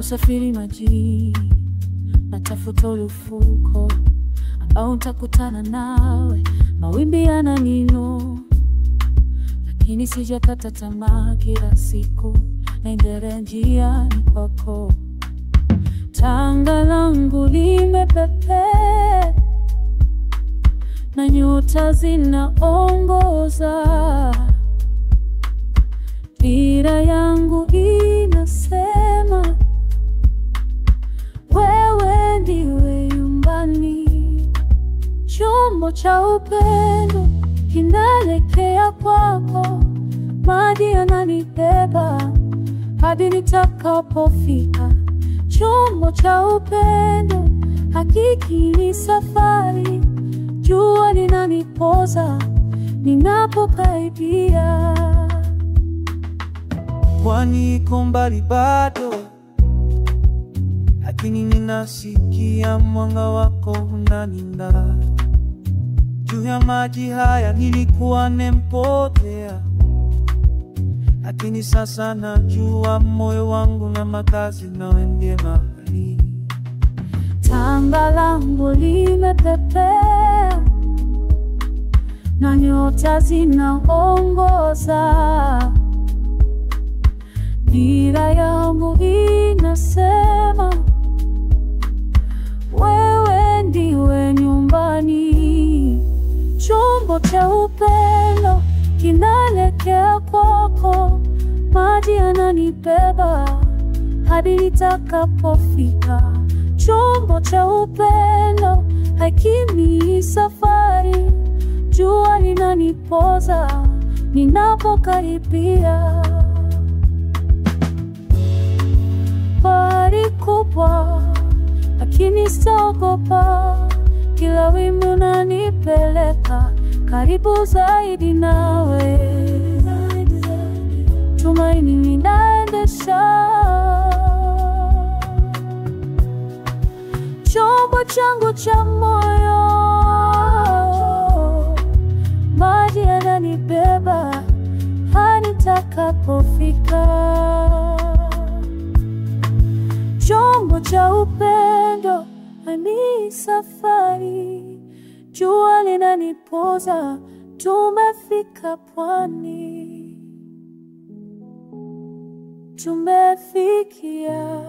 Ninaposafiri majini, natafuta ufukwe ambao utakutana nawe. Mawimbi yananino, lakini sijakata tamaa. Kila siku naendelea njiani kwako. Tanga langu limepepea na nyota zinaongoza. Dira yangu inasema wewe ndiwe nyumbani. Chombo cha upendo kinaelekea kwako. Maji yananibeba hadi nitakapofika. Chombo cha upendo hakiki ni safari. Jua linanipoza ninapokaribia. Pwani iko mbali bado, lakini ninasikia mwanga wako unaninda. Juu ya maji haya nilikuwa nimepotea, lakini sasa najua moyo wangu na makazi naende mahali. Tanga langu limepepea na nyota zinaongoza. Dira yangu inasema wewe ndiwe nyumbani. Chombo cha upendo kinaelekea kwako. Maji yananibeba hadi nitakapofika. Chombo cha upendo hakimi safari. Jua linanipoza ninapokaribia. Bahari kubwa lakini sitaogopa. Kila wimbi unanipeleka karibu zaidi nawe. Tumaini linaendesha chombo changu cha moyo. Maji yananibeba hadi nitakapofika. Chombo cha upendo ni safari. Jua linanipoza, tumefika pwani. Tumefikia.